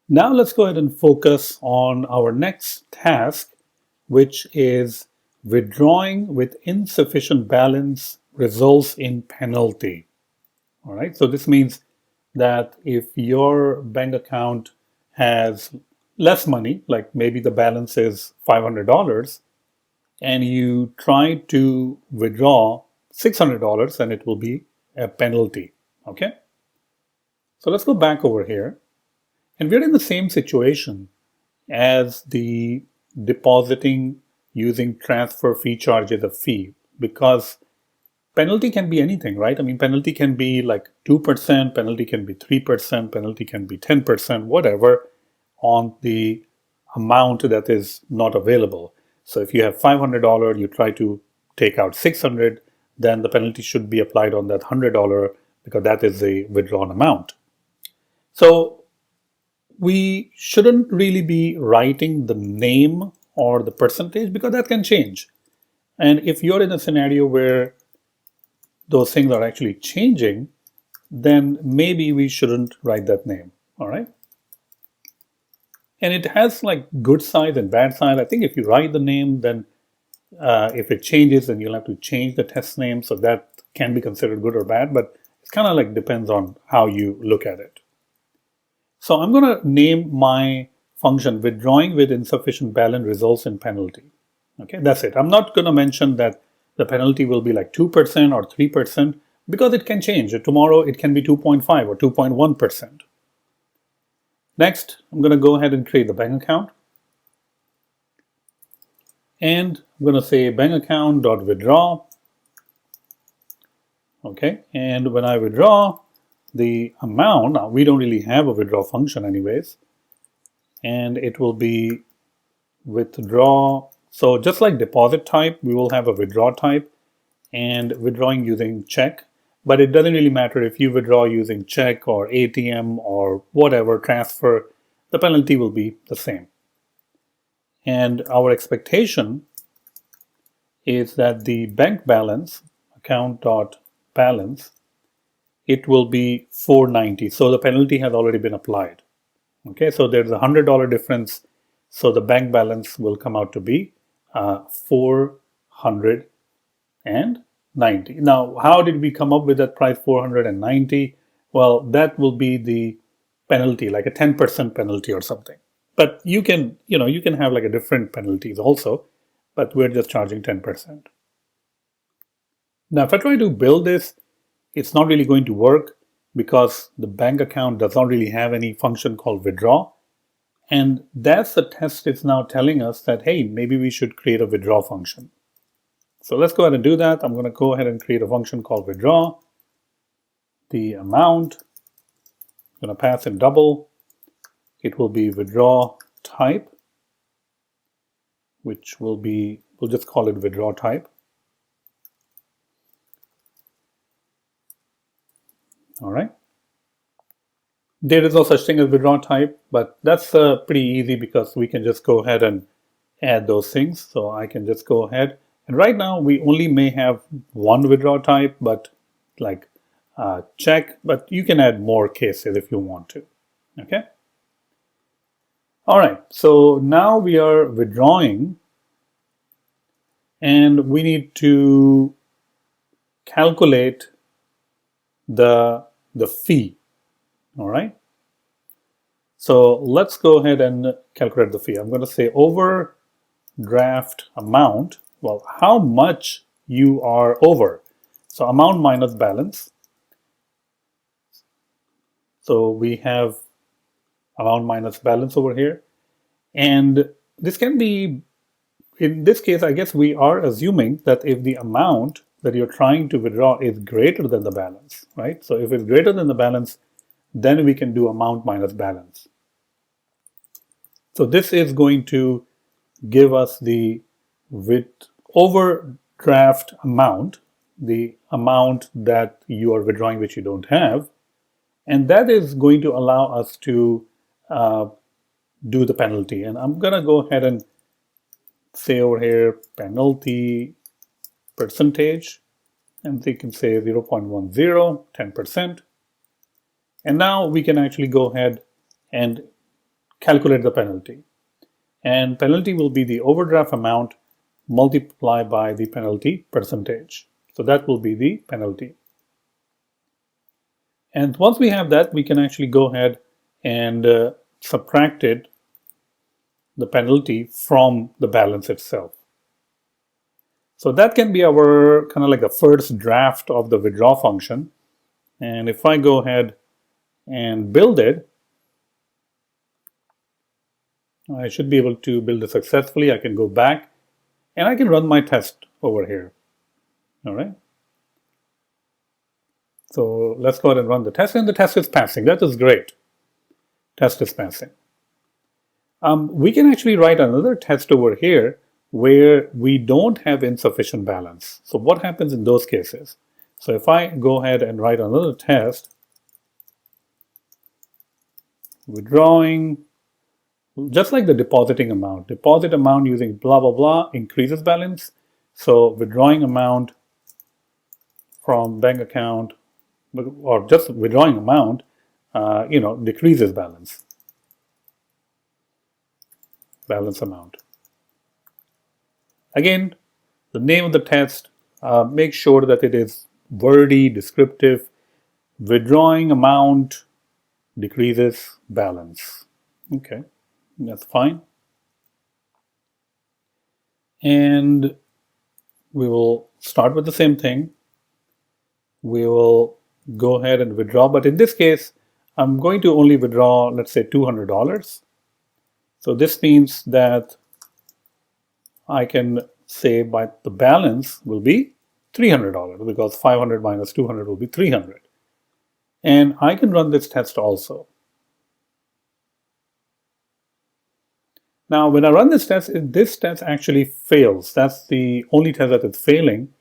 Now let's go ahead and focus on our next task, which is withdrawing with insufficient balance results in penalty. All right, so this means that if your bank account has less money, like maybe the balance is $500, and you try to withdraw $600, then it will be a penalty. Okay, so let's go back over here. And we're in the same situation as the depositing using transfer fee charges a fee, because penalty can be anything, right? I mean, penalty can be like 2%, penalty can be 3%, penalty can be 10%, whatever, on the amount that is not available. So if you have $500, you try to take out 600, then the penalty should be applied on that $100 because that is the withdrawn amount. So we shouldn't really be writing the name or the percentage because that can change. And if you're in a scenario where those things are actually changing, then maybe we shouldn't write that name. All right. And it has like good side and bad side. I think if you write the name, then if it changes, then you'll have to change the test name. So that can be considered good or bad, but it's kind of like depends on how you look at it. So I'm going to name my function withdrawing with insufficient balance results in penalty. Okay, that's it. I'm not going to mention that the penalty will be like 2% or 3% because it can change. Tomorrow it can be 2.5 or 2.1%. Next, I'm going to go ahead and create the bank account. And I'm going to say bank account.withdraw. Okay, and when I withdraw the amount, now we don't really have a withdraw function anyways, and it will be withdraw. So just like deposit type, we will have a withdraw type and withdrawing using check, but it doesn't really matter if you withdraw using check or ATM or whatever transfer, the penalty will be the same. And our expectation is that the bank balance, account.balance, it will be 490. So the penalty has already been applied. Okay, so there's a $100 difference. So the bank balance will come out to be 490. Now, how did we come up with that price 490? Well, that will be the penalty, like a 10% penalty or something. But you can have like a different penalties also, but we're just charging 10%. Now, if I try to build this, it's not really going to work because the bank account does not really have any function called withdraw. And that's the test it's now telling us that, hey, maybe we should create a withdraw function. So let's go ahead and do that. I'm going to go ahead and create a function called withdraw. The amount, I'm going to pass in double. It will be withdraw type, which will be, we'll just call it withdraw type. All right. There is no such thing as withdraw type, but that's pretty easy because we can just go ahead and add those things. So I can just go ahead. And right now we only may have one withdraw type, but like check, but you can add more cases if you want to. Okay. All right. So now we are withdrawing and we need to calculate the fee. All right. So let's go ahead and calculate the fee. I'm going to say overdraft amount. Well, how much you are over. So amount minus balance. So we have amount minus balance over here. And this can be, in this case, I guess we are assuming that if the amount that you're trying to withdraw is greater than the balance, right? So if it's greater than the balance, then we can do amount minus balance. So this is going to give us the overdraft amount, the amount that you are withdrawing which you don't have, and that is going to allow us to do the penalty. And I'm going to go ahead and say over here penalty percentage, and they can say 0.10, 10%. And now we can actually go ahead and calculate the penalty. And penalty will be the overdraft amount multiplied by the penalty percentage. So that will be the penalty. And once we have that, we can actually go ahead and subtract it, the penalty, from the balance itself. So that can be our kind of like a first draft of the withdraw function. And if I go ahead and build it, I should be able to build it successfully. I can go back and I can run my test over here. All right. So let's go ahead and run the test, and the test is passing. That is great. Test is passing. We can actually write another test over here where we don't have insufficient balance. So what happens in those cases? So if I go ahead and write another test, withdrawing, just like the depositing amount. Deposit amount using blah, blah, blah increases balance. So withdrawing amount from bank account, or just withdrawing amount, decreases balance amount. Again, the name of the test, make sure that it is wordy, descriptive. Withdrawing amount decreases balance. Okay, that's fine. And we will start with the same thing. We will go ahead and withdraw, but in this case, I'm going to only withdraw, let's say, $200. So this means that I can say by the balance will be $300, because 500 minus 200 will be 300. And I can run this test also. Now, when I run this test actually fails. That's the only test that is failing.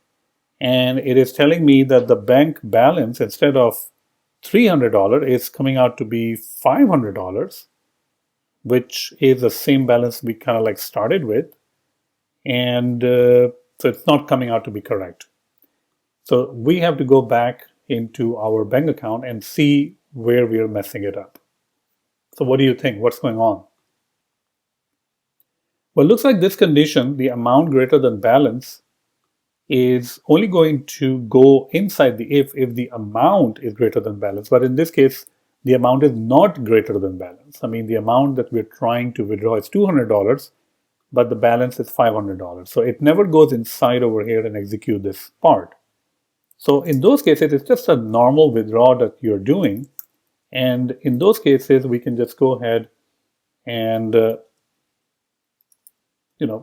And it is telling me that the bank balance, instead of $300, is coming out to be $500, which is the same balance we kind of like started with. And so it's not coming out to be correct. So we have to go back into our bank account and see where we are messing it up. So what do you think? What's going on? Well, it looks like this condition, the amount greater than balance, is only going to go inside the if the amount is greater than balance. But in this case, the amount is not greater than balance. I mean, the amount that we're trying to withdraw is $200, but the balance is $500. So it never goes inside over here and execute this part. So in those cases, it's just a normal withdrawal that you're doing. And in those cases, we can just go ahead and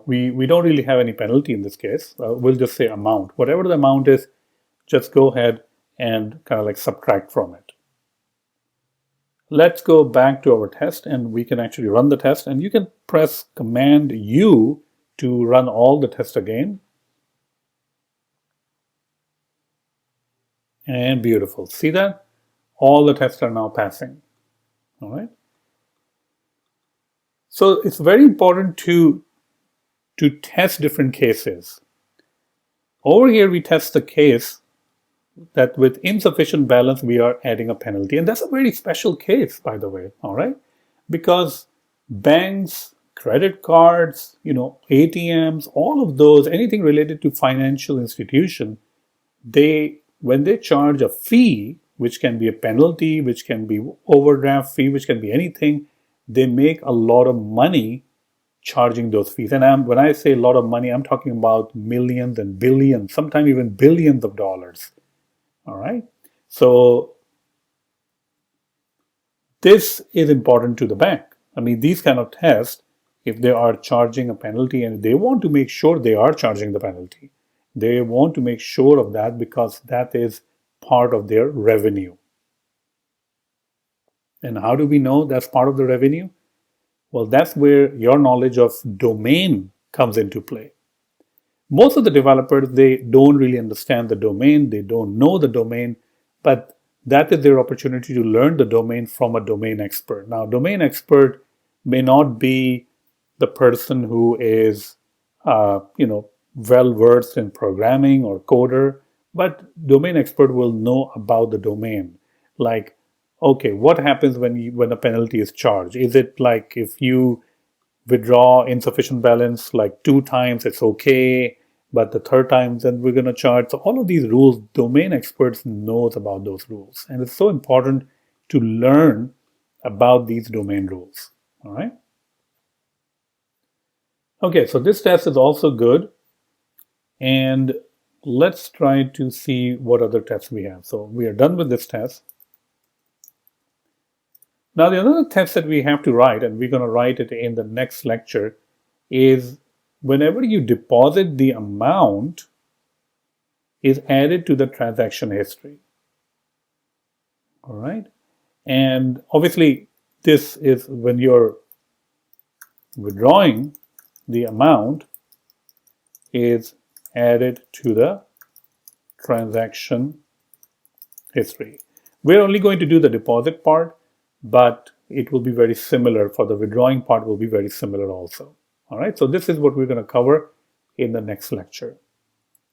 we don't really have any penalty in this case. We'll just say amount. Whatever the amount is, just go ahead and kind of like subtract from it. Let's go back to our test, and we can actually run the test. And you can press Command U to run all the tests again. And beautiful. See that? All the tests are now passing. All right. So it's very important to test different cases. Over here, we test the case that with insufficient balance, we are adding a penalty. And that's a very special case, by the way, all right? Because banks, credit cards, ATMs, all of those, anything related to financial institution, when they charge a fee, which can be a penalty, which can be overdraft fee, which can be anything, they make a lot of money charging those fees. And when I say a lot of money, I'm talking about millions and billions, sometimes even billions of dollars. All right. So this is important to the bank. I mean, these kind of tests, if they are charging a penalty, and they want to make sure they are charging the penalty, they want to make sure of that, because that is part of their revenue. And how do we know that's part of the revenue? Well, that's where your knowledge of domain comes into play. Most of the developers, they don't really understand the domain. They don't know the domain, but that is their opportunity to learn the domain from a domain expert. Now, domain expert may not be the person who is, well-versed in programming or coder, but domain expert will know about the domain. Like, okay, what happens when a penalty is charged? Is it like if you withdraw insufficient balance like 2 times, it's okay, but the third time then we're going to charge? So all of these rules, domain experts knows about those rules, and it's so important to learn about these domain rules. All right. Okay, so this test is also good, and let's try to see what other tests we have. So we are done with this test. Now the other test that we have to write, and we're going to write it in the next lecture, is whenever you deposit, the amount is added to the transaction history. All right. And obviously, this is when you're withdrawing, the amount is added to the transaction history. We're only going to do the deposit part, but it will be very similar. For the withdrawing part will be very similar also. All right. So this is what we're going to cover in the next lecture.